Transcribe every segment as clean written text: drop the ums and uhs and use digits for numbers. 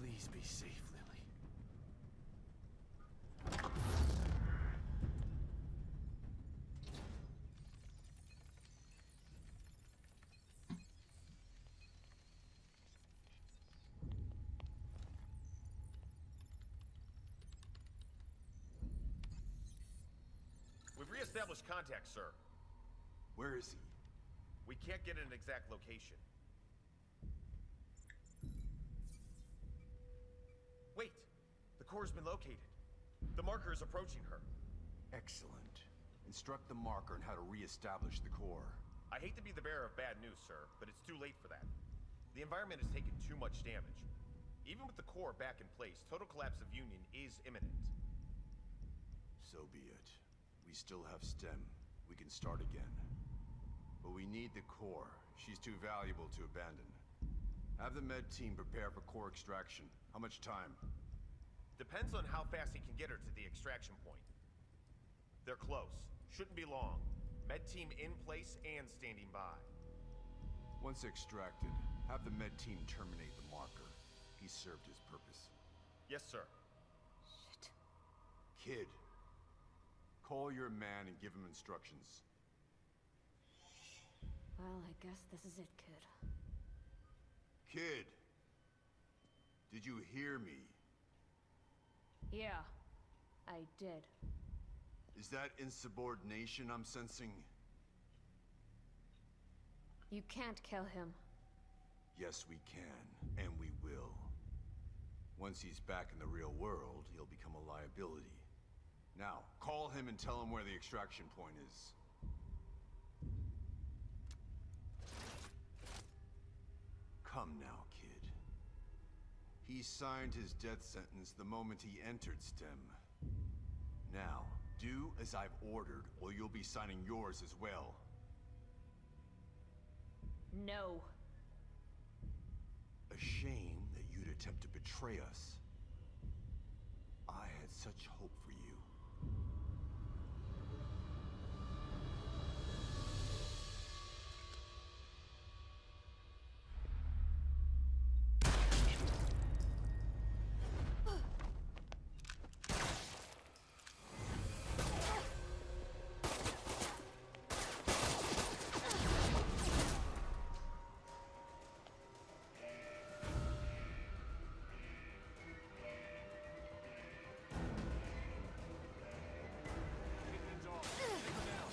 Please be safe, Lily. We've re-established contact, sir. Where is he? We can't get an exact location. Wait! The core's been located. The marker is approaching her. Excellent. Instruct the marker on how to re-establish the core. I hate to be the bearer of bad news, sir, but it's too late for that. The environment has taken too much damage. Even with the core back in place, total collapse of Union is imminent. So be it. We still have STEM. We can start again. But we need the core. She's too valuable to abandon. Have the med team prepare for core extraction. How much time? Depends on how fast he can get her to the extraction point. They're close. Shouldn't be long. Med team in place and standing by. Once extracted, have the med team terminate the marker. He served his purpose. Yes, sir. Shit. Kid, call your man and give him instructions. Well, I guess this is it, kid. Kid, did you hear me? Yeah, I did. Is that insubordination I'm sensing? You can't kill him. Yes, we can, and we will. Once he's back in the real world, he'll become a liability. Now, call him and tell him where the extraction point is. Come now, kid. He signed his death sentence the moment he entered STEM. Now, do as I've ordered, or you'll be signing yours as well. No. A shame that you'd attempt to betray us. I had such hope for you.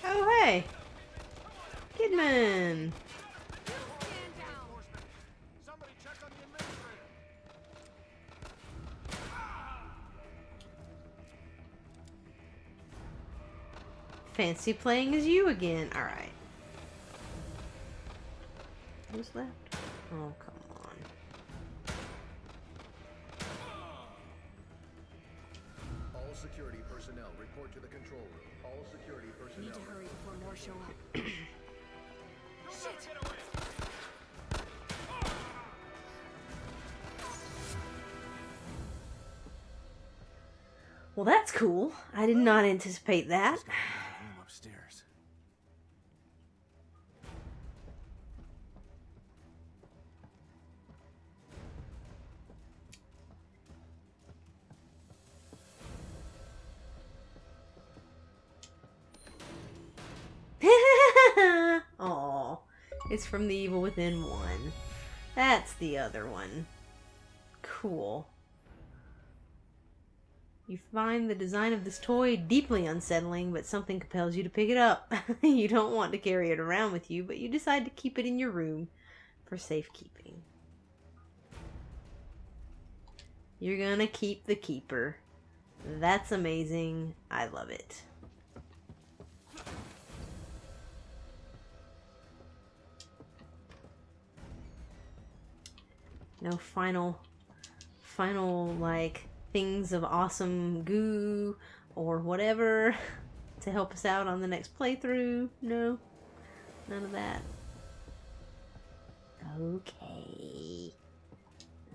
Oh, hey! Kidman! Somebody check on the administrator. Fancy playing as you again. Alright. Who's left? Oh, come on. All security personnel report to the control room. All security personnel. Need to hurry before more show up. Shit! Get away! Well, that's cool. I did not anticipate that. Room upstairs. Aw. It's from The Evil Within 1. That's the other one. Cool. You find the design of this toy deeply unsettling, but something compels you to pick it up. You don't want to carry it around with you, but you decide to keep it in your room for safekeeping. You're gonna keep the keeper. That's amazing. I love it. No final like things of awesome goo or whatever to help us out on the next playthrough. No, none of that.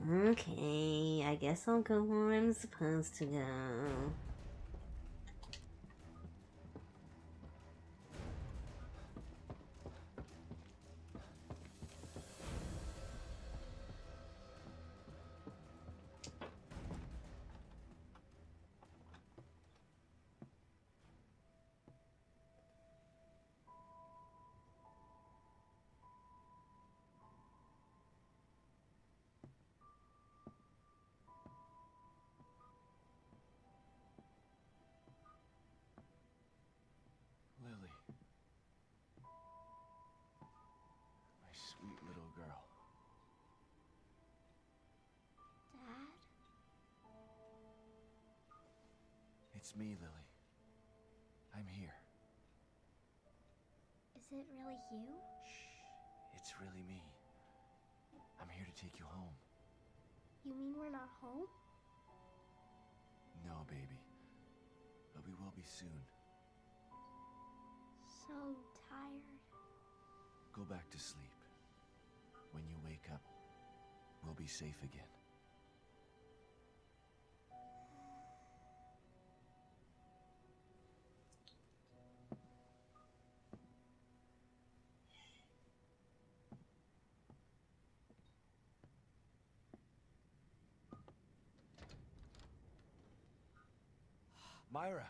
Okay, I guess I'll go where I'm supposed to go. It's me, Lily. I'm here. Is it really you? Shh. It's really me. I'm here to take you home. You mean we're not home? No, baby. But we will be soon. So tired. Go back to sleep. When you wake up, we'll be safe again. Myra!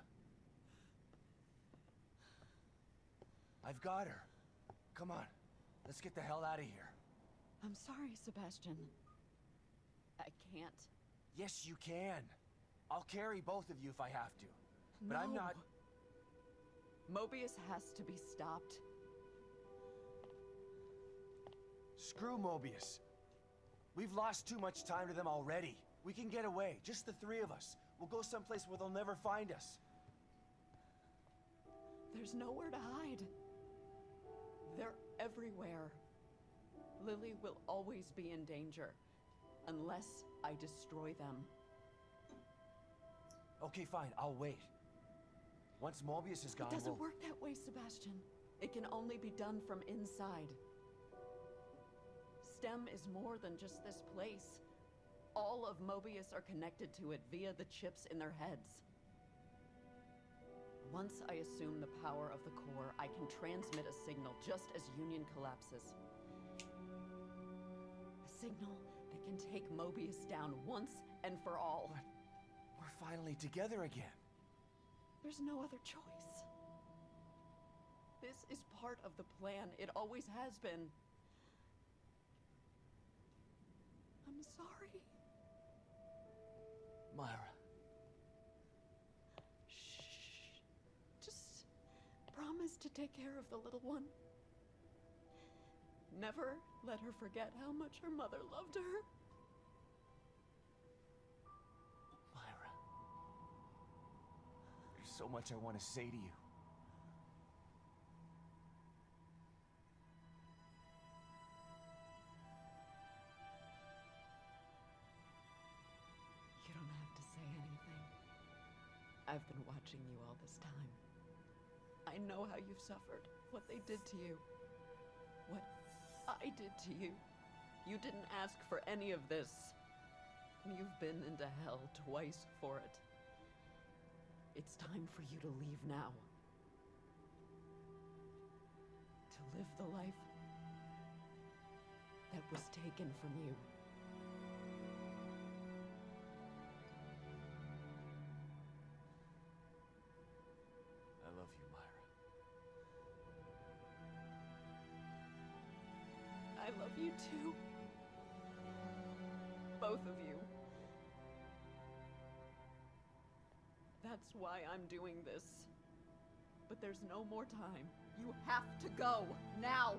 I've got her. Come on, let's get the hell out of here. I'm sorry, Sebastian. I can't. Yes, you can. I'll carry both of you if I have to. But I'm No. not... Mobius has to be stopped. Screw Mobius. We've lost too much time to them already. We can get away, just the three of us. We'll go someplace where they'll never find us. There's nowhere to hide. They're everywhere. Lily will always be in danger, unless I destroy them. Okay, fine, I'll wait. Once Mobius is gone, It doesn't we'll... work that way, Sebastian. It can only be done from inside. STEM is more than just this place. All of Mobius are connected to it via the chips in their heads. Once I assume the power of the core, I can transmit a signal just as Union collapses. A signal that can take Mobius down once and for all. But we're finally together again. There's no other choice. This is part of the plan. It always has been. I'm sorry. Myra. Shh. Just promise to take care of the little one. Never let her forget how much her mother loved her. Myra. There's so much I want to say to you. You don't have to say anything. I've been watching you all this time. I know how you've suffered, what they did to you, what I did to you. You didn't ask for any of this. You've been into hell twice for it. It's time for you to leave now. To live the life that was taken from you. I love you, Myra. I love you too. Both of you. That's why I'm doing this. But there's no more time. You have to go, now!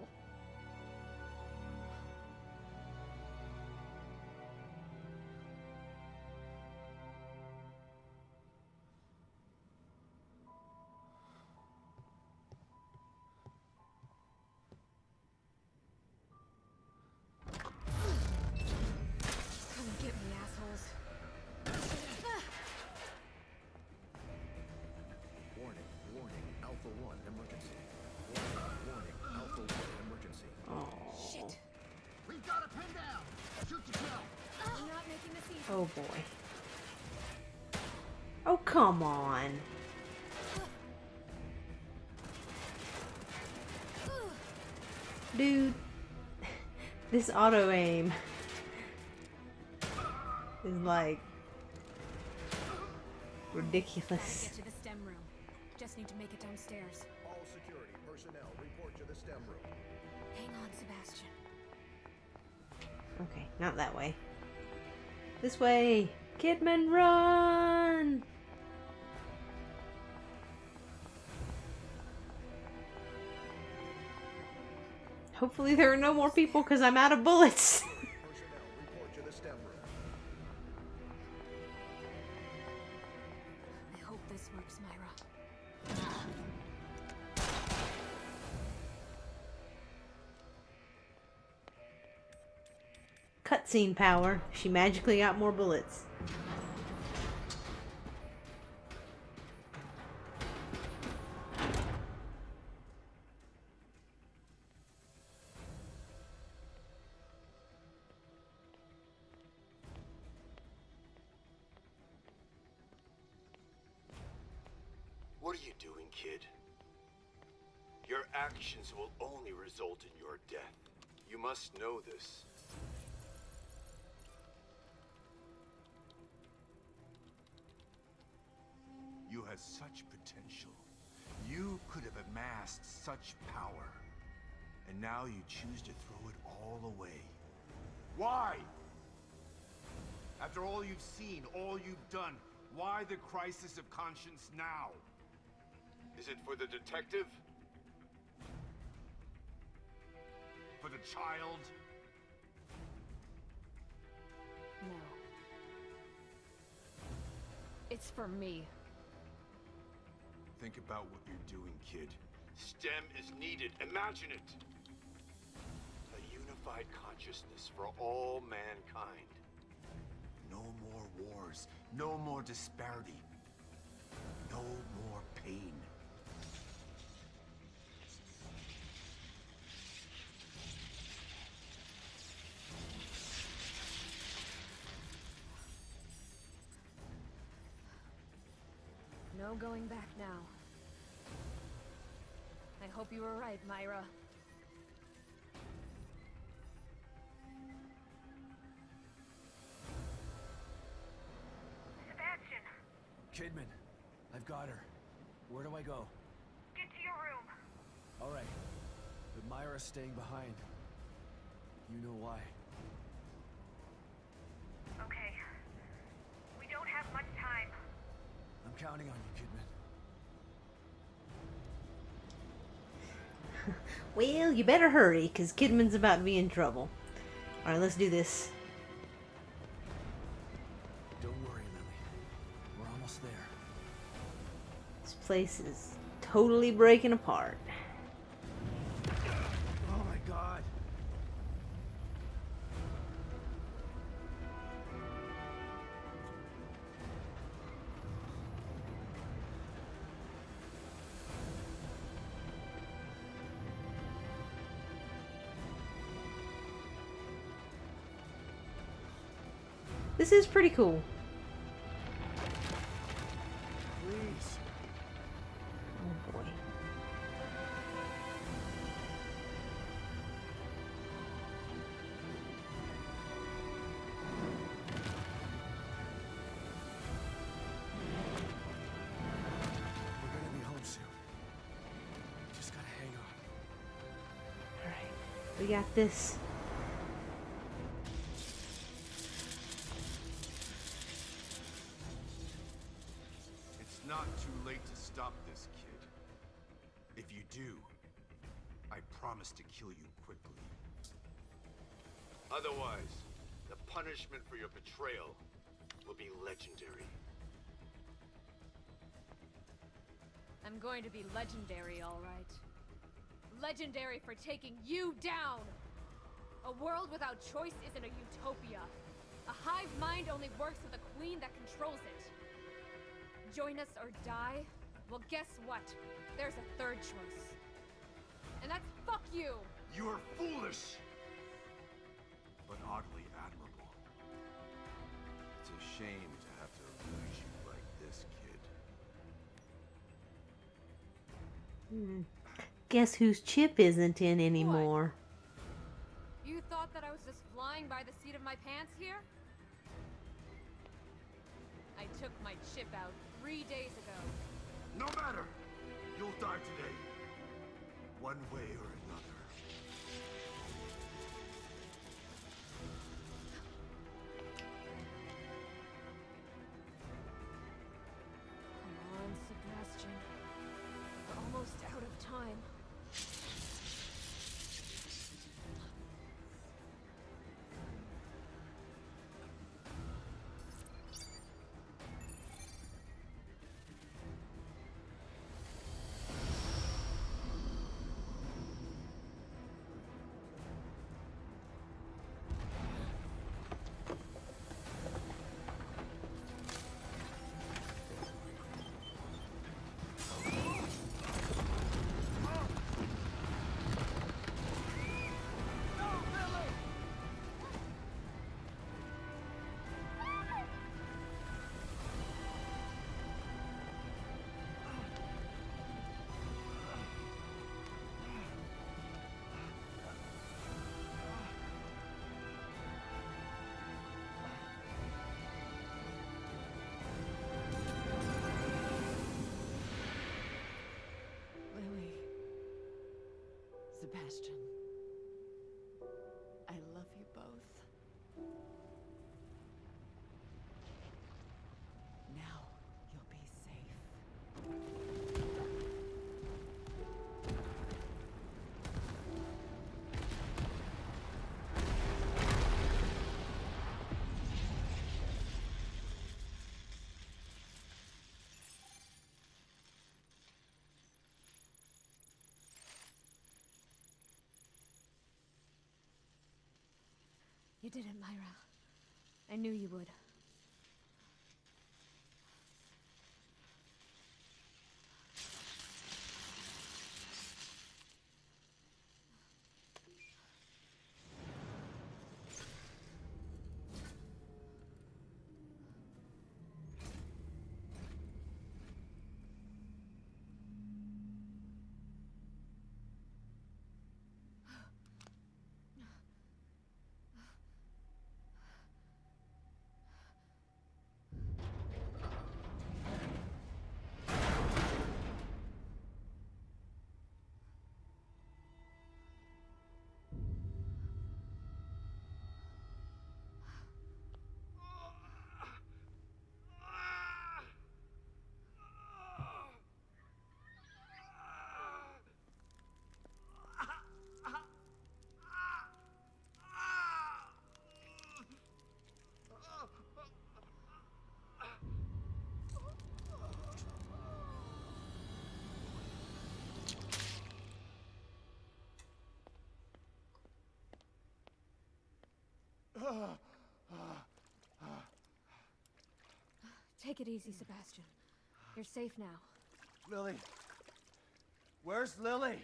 Come get me, assholes. Warning, warning, Alpha 1 emergency. Warning, warning, Alpha 1 emergency. Shit. We've got a pin down! Shoot to kill! I'm not making this easy. Oh boy. Oh, come on. Dude. This auto aim is like ridiculous. Get to the STEM room. Just need to make it downstairs. All security personnel report to the STEM room. Hang on, Sebastian. Okay, not that way. This way! Kidman, run! Hopefully there are no more people because I'm out of bullets. Personnel report to the STEM room. I hope this works, Myra. Cutscene power. She magically got more bullets. What are you doing, kid? Your actions will only result in your death. You must know this. You had such potential. You could have amassed such power. And now you choose to throw it all away. Why? After all you've seen, all you've done, why the crisis of conscience now? Is it for the detective? For the child? No. It's for me. Think about what you're doing, kid. STEM is needed. Imagine it. A unified consciousness for all mankind. No more wars. No more disparity. No more pain. No going back now. I hope you were right, Myra. Sebastian, Kidman, I've got her. Where do I go? get to your room. All right. But Myra's staying behind. You know why. Okay. We don't have much time. I'm counting on you, Kidman. Well, you better hurry, because Kidman's about to be in trouble. Alright, let's do this. Don't worry, Lily. We're almost there. This place is totally breaking apart. Oh my god. This is pretty cool. Please. Oh boy. We're gonna be home soon. Just gotta hang on. Alright, we got this. It's not too late to stop this, kid. If you do, I promise to kill you quickly. Otherwise, the punishment for your betrayal will be legendary. I'm going to be legendary, all right. Legendary for taking you down! A world without choice isn't a utopia. A hive mind only works with a queen that controls it. Join us or die? Well, guess what? There's a third choice. And that's fuck you! You are foolish! But oddly admirable. It's a shame to have to lose you like this, kid. Guess whose chip isn't in anymore? You thought that I was just flying by the seat of my pants here? I took my chip out 3 days ago. No matter! You'll die today. One way or another. Come on, Sebastian. We're almost out of time. Sebastian. I love you both. Now you'll be safe. You did it, Myra. I knew you would. Take it easy, Sebastian. You're safe now. Lily. Where's Lily?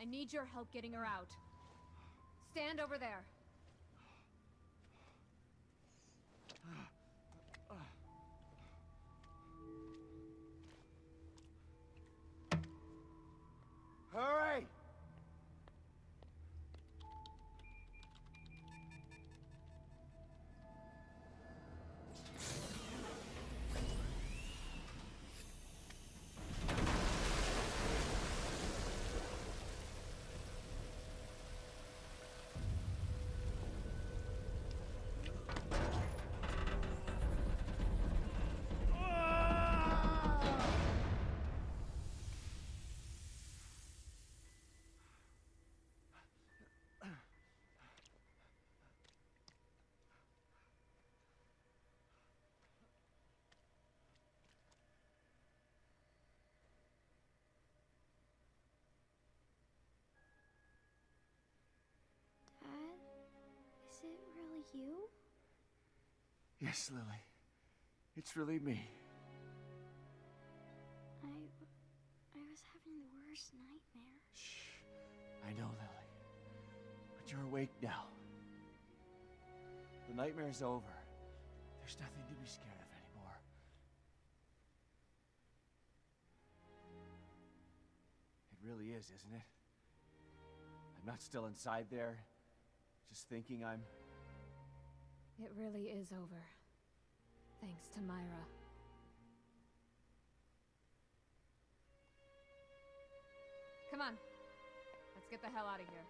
I need your help getting her out. Stand over there. Hurry! Dad, is it really you? Yes, Lily. It's really me. I was having the worst nightmare. Shh. I know, Lily. But you're awake now. The nightmare's over. There's nothing to be scared of anymore. It really is, isn't it? I'm not still inside there, just thinking I'm... It really is over. Thanks to Myra. Come on. Let's get the hell out of here.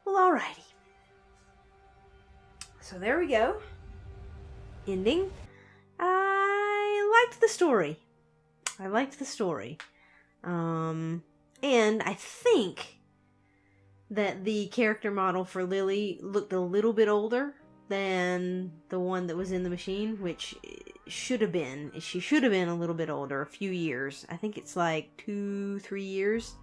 Well, alrighty. So there we go. Ending. I liked the story. And I think that the character model for Lily looked a little bit older than the one that was in the machine, which should have been. She should have been a little bit older, a few years. I think it's like 2-3 years.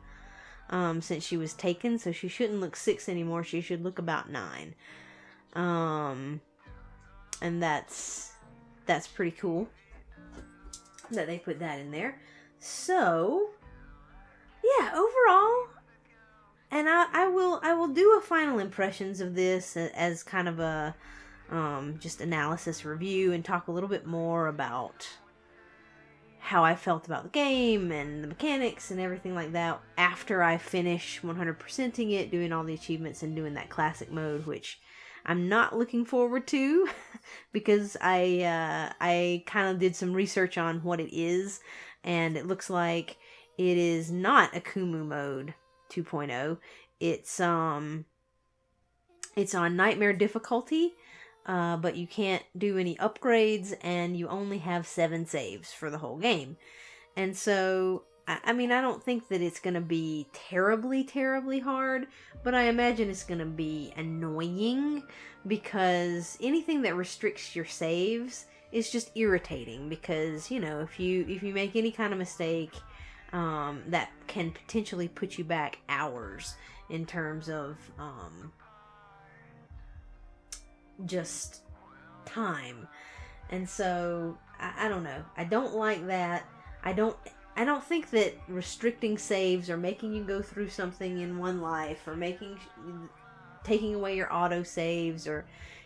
since she was taken, so she shouldn't look 6 anymore. She should look about 9. And that's pretty cool that they put that in there. So, yeah, overall, and I will do a final impressions of this as kind of a just analysis review, and talk a little bit more about how I felt about the game and the mechanics and everything like that after I finish 100%ing it, doing all the achievements and doing that classic mode, which I'm not looking forward to because I kind of did some research on what it is, and it looks like it is not Akumu mode 2.0. It's on nightmare difficulty, but you can't do any upgrades, and you only have 7 saves for the whole game. And so, I mean, I don't think that it's going to be terribly, terribly hard, but I imagine it's going to be annoying, because anything that restricts your saves is just irritating, because, you know, if you make any kind of mistake, that can potentially put you back hours in terms of, just time. And so I don't know. I don't like that. I don't think that restricting saves or making you go through something in one life, or taking away your auto saves, or,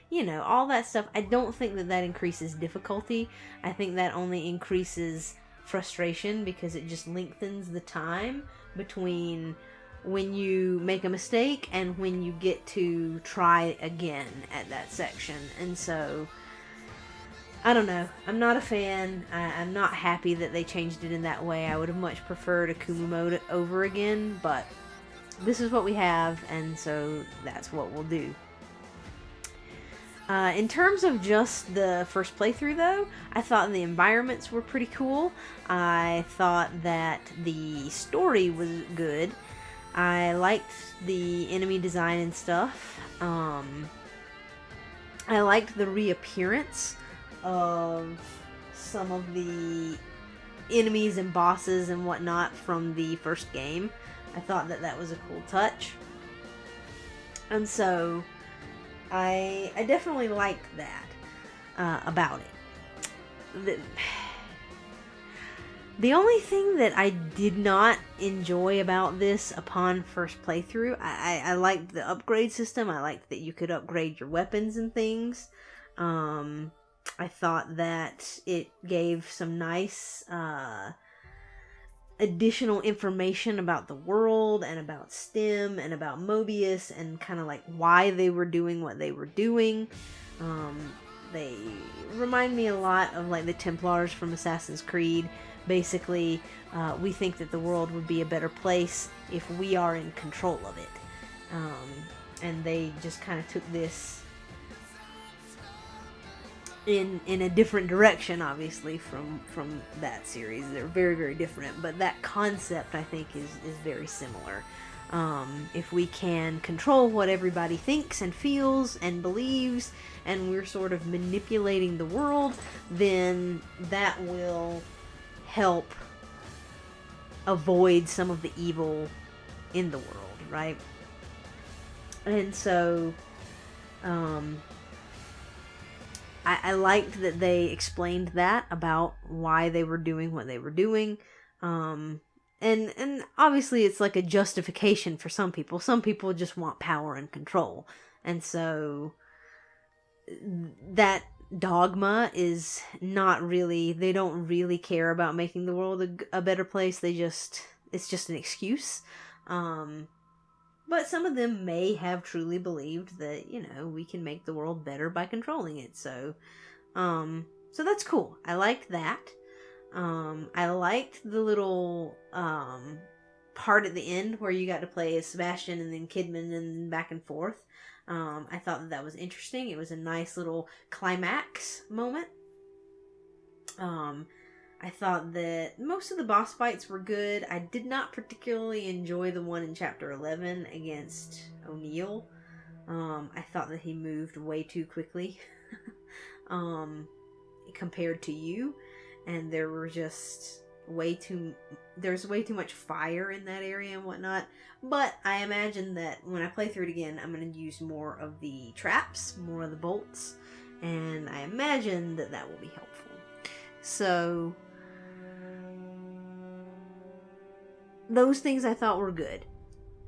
you know, all that stuff, I don't think that increases difficulty. I think that only increases frustration, because it just lengthens the time between when you make a mistake and when you get to try again at that section. And so, I don't know. I'm not a fan. I'm not happy that they changed it in that way. I would have much preferred Akumu mode over again, but this is what we have, and so that's what we'll do. In terms of just the first playthrough, though, I thought the environments were pretty cool. I thought that the story was good. I liked the enemy design and stuff. I liked the reappearance of some of the enemies and bosses and whatnot from the first game. I thought that was a cool touch. And so, I definitely liked that about it. The only thing that I did not enjoy about this upon first playthrough, I liked the upgrade system. I liked that you could upgrade your weapons and things. I thought that it gave some nice additional information about the world and about STEM and about Mobius and kind of like why they were doing what they were doing. They remind me a lot of like the Templars from Assassin's Creed. Basically, we think that the world would be a better place if we are in control of it. And they just kind of took this in a different direction, obviously, from that series. They're very, very different, but that concept, I think, is very similar. If we can control what everybody thinks and feels and believes, and we're sort of manipulating the world, then that will help avoid some of the evil in the world, right? And so, I liked that they explained that about why they were doing what they were doing. And obviously it's like a justification for some people. Some people just want power and control. And so that dogma is not really, they don't really care about making the world a better place. It's just an excuse. But some of them may have truly believed that, you know, we can make the world better by controlling it. So that's cool. I liked that. I liked the little part at the end where you got to play as Sebastian and then Kidman and then back and forth. I thought that was interesting. It was a nice little climax moment. I thought that most of the boss fights were good. I did not particularly enjoy the one in Chapter 11 against O'Neill. I thought that he moved way too quickly compared to you. And there were just there's way too much fire in that area and whatnot. But I imagine that when I play through it again, I'm going to use more of the traps, more of the bolts, and I imagine that that will be helpful. So those things I thought were good.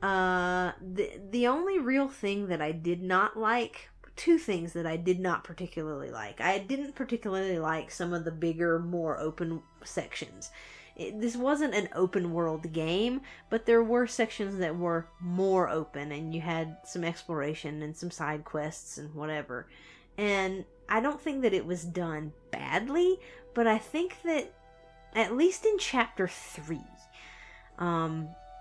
The only real thing that I did not like, two things that I did not particularly like. I didn't particularly like some of the bigger, more open sections. This wasn't an open world game, but there were sections that were more open, and you had some exploration and some side quests and whatever. And I don't think that it was done badly, but I think that at least in chapter 3,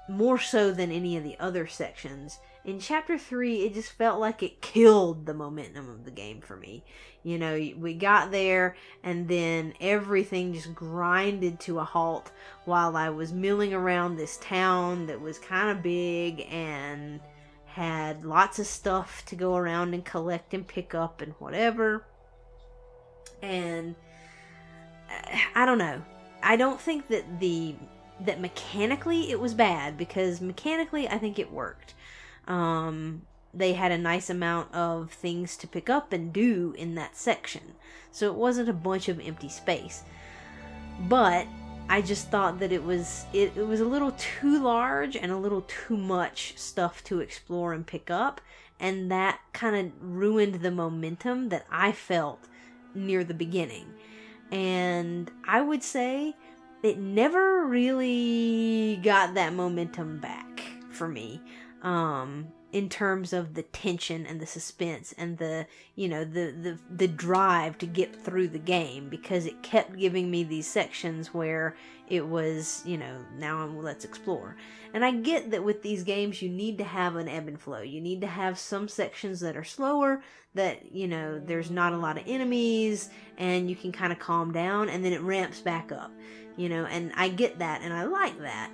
more so than any of the other sections, in chapter 3 it just felt like it killed the momentum of the game for me. You know, we got there and then everything just grinded to a halt while I was milling around this town that was kind of big and had lots of stuff to go around and collect and pick up and whatever. And I don't know. I don't think that that mechanically it was bad, because mechanically I think it worked. They had a nice amount of things to pick up and do in that section, so it wasn't a bunch of empty space. But I just thought that it was a little too large and a little too much stuff to explore and pick up, and that kind of ruined the momentum that I felt near the beginning. And I would say it never really got that momentum back for me, in terms of the tension and the suspense and the drive to get through the game, because it kept giving me these sections where it was, let's explore. And I get that with these games you need to have an ebb and flow. You need to have some sections that are slower, that, there's not a lot of enemies and you can kind of calm down, and then it ramps back up, and I get that and I like that.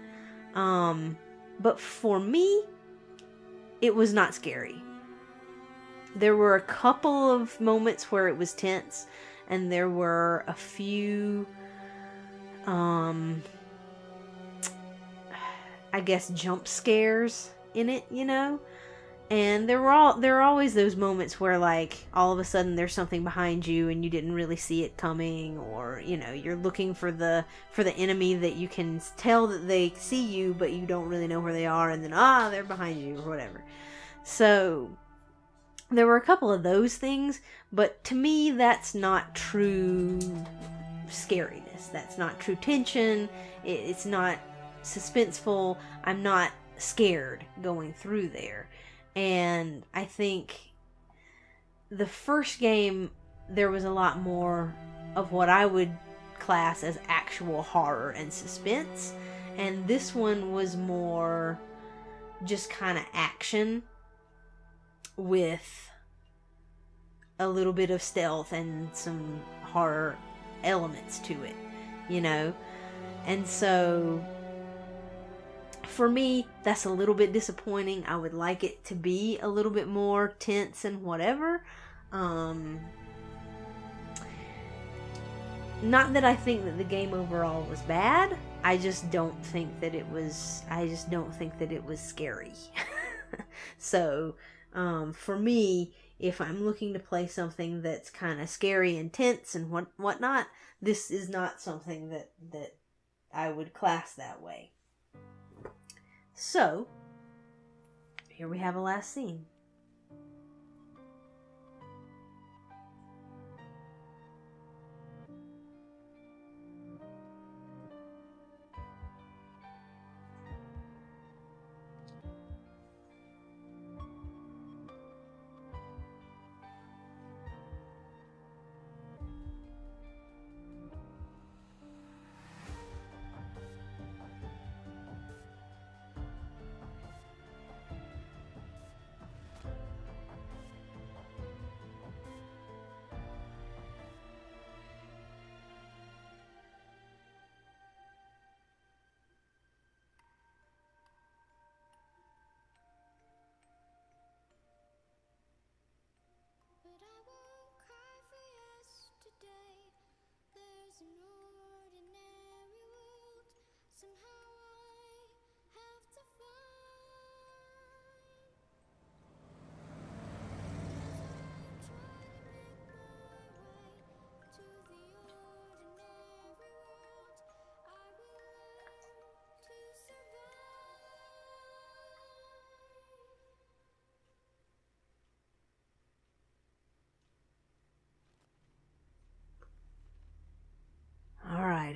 But for me, it was not scary. There were a couple of moments where it was tense, and there were a few, I guess, jump scares in it, And there are always those moments where, like, all of a sudden there's something behind you and you didn't really see it coming, or, you're looking for the enemy that you can tell that they see you, but you don't really know where they are, and then, they're behind you, or whatever. So there were a couple of those things, but to me that's not true scariness. That's not true tension. It's not suspenseful. I'm not scared going through there. And I think the first game, there was a lot more of what I would class as actual horror and suspense. And this one was more just kind of action with a little bit of stealth and some horror elements to it, And so for me, that's a little bit disappointing. I would like it to be a little bit more tense and whatever. Not that I think that the game overall was bad. I just don't think that it was scary. So, for me, if I'm looking to play something that's kind of scary and tense and whatnot, this is not something that I would class that way. So, here we have a last scene.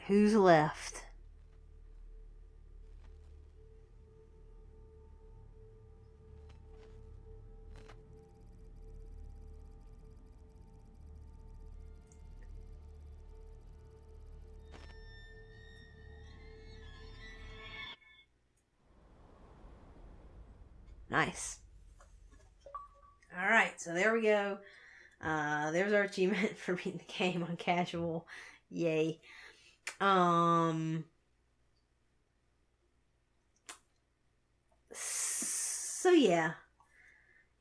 who's left? Nice. Alright, so there we go. There's our achievement for beating the game on casual. Yay. So yeah.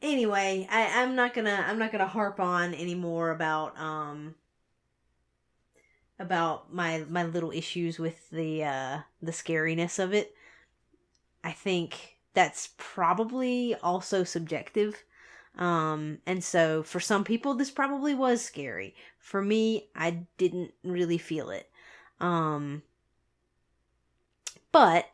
Anyway, I'm not gonna harp on anymore about my little issues with the scariness of it. I think that's probably also subjective. And so for some people this probably was scary. For me, I didn't really feel it. But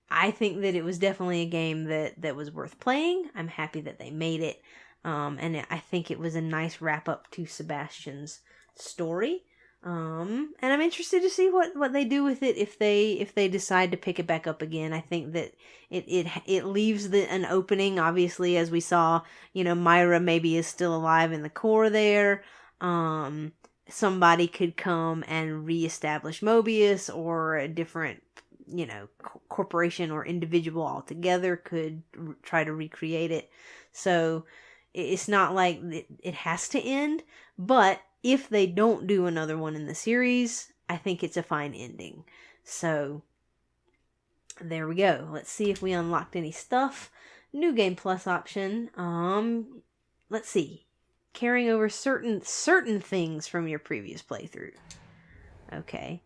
I think that it was definitely a game that was worth playing. I'm happy that they made it. And I think it was a nice wrap up to Sebastian's story. And I'm interested to see what they do with it if they decide to pick it back up again. I think that it leaves an opening. Obviously, as we saw, Myra maybe is still alive in the core there. Somebody could come and reestablish Mobius, or a different, corporation or individual altogether could try to recreate it. So it's not like it has to end, but if they don't do another one in the series, I think it's a fine ending. So there we go. Let's see if we unlocked any stuff. New Game Plus option. Let's see. Carrying over certain things from your previous playthrough. Okay.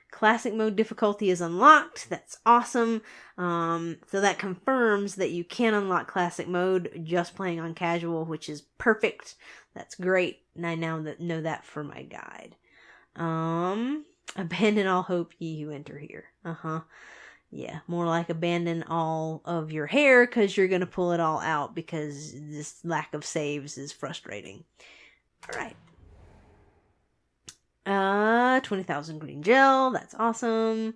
Classic mode difficulty is unlocked. That's awesome. So that confirms that you can unlock classic mode just playing on casual, which is perfect. That's great. And I now know that for my guide. Abandon all hope, ye who enter here. Yeah, more like abandon all of your hair, because you're going to pull it all out, because this lack of saves is frustrating. Alright. 20,000 green gel. That's awesome.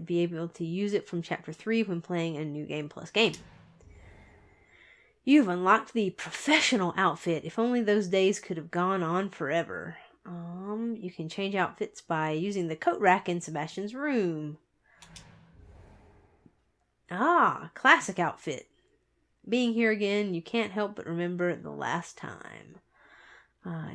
Be able to use it from Chapter 3 when playing a New Game Plus game. You've unlocked the professional outfit. If only those days could have gone on forever. You can change outfits by using the coat rack in Sebastian's room. Classic outfit. Being here again, you can't help but remember the last time.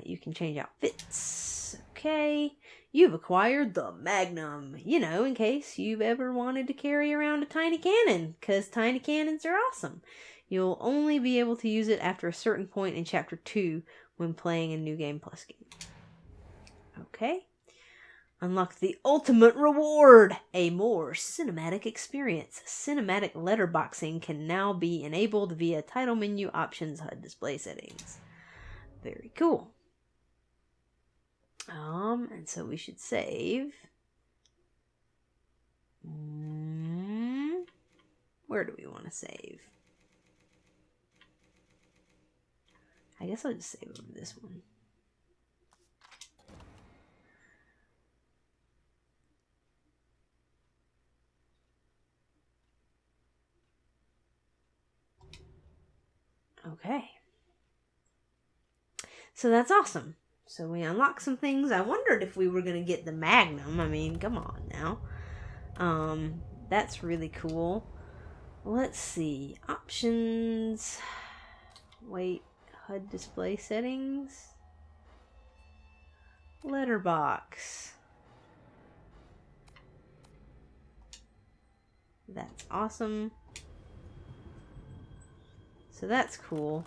You can change outfits. Okay. You've acquired the Magnum. In case you've ever wanted to carry around a tiny cannon, because tiny cannons are awesome. You'll only be able to use it after a certain point in Chapter 2 when playing a New Game Plus game. Okay. Unlock the ultimate reward! A more cinematic experience. Cinematic letterboxing can now be enabled via title menu options HUD display settings. Very cool. And so we should save. Where do we want to save? I guess I'll just save over this one. Okay. So that's awesome. So we unlocked some things. I wondered if we were going to get the Magnum. I mean, come on now. That's really cool. Let's see. Options. Wait. HUD display settings. Letterbox. That's awesome. So that's cool.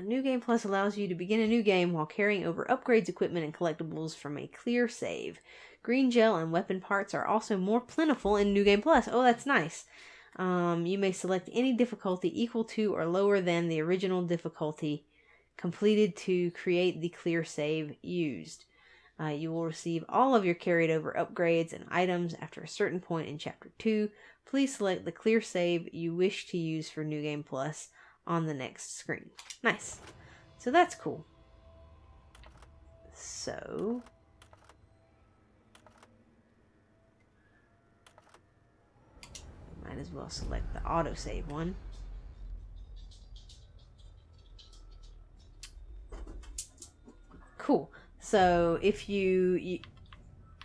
New Game Plus allows you to begin a new game while carrying over upgrades, equipment, and collectibles from a clear save. Green gel and weapon parts are also more plentiful in New Game Plus. Oh, that's nice. You may select any difficulty equal to or lower than the original difficulty completed to create the clear save used. You will receive all of your carried over upgrades and items after a certain point in Chapter 2. Please select the clear save you wish to use for New Game Plus on the next screen. Nice. So that's cool. So might as well select the autosave one. Cool. So if you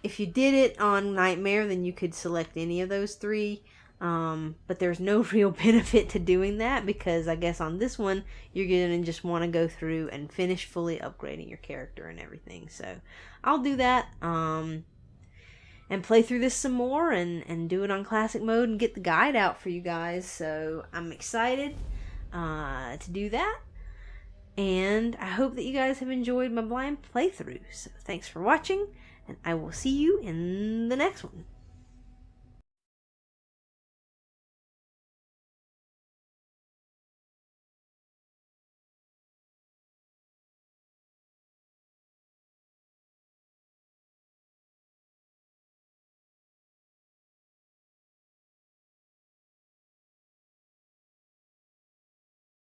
did it on Nightmare, then you could select any of those 3. But there's no real benefit to doing that, because I guess on this one you're gonna just want to go through and finish fully upgrading your character and everything. So I'll do that and play through this some more and do it on classic mode and get the guide out for you guys. So I'm excited to do that, and I hope that you guys have enjoyed my blind playthrough. So thanks for watching, and I will see you in the next one.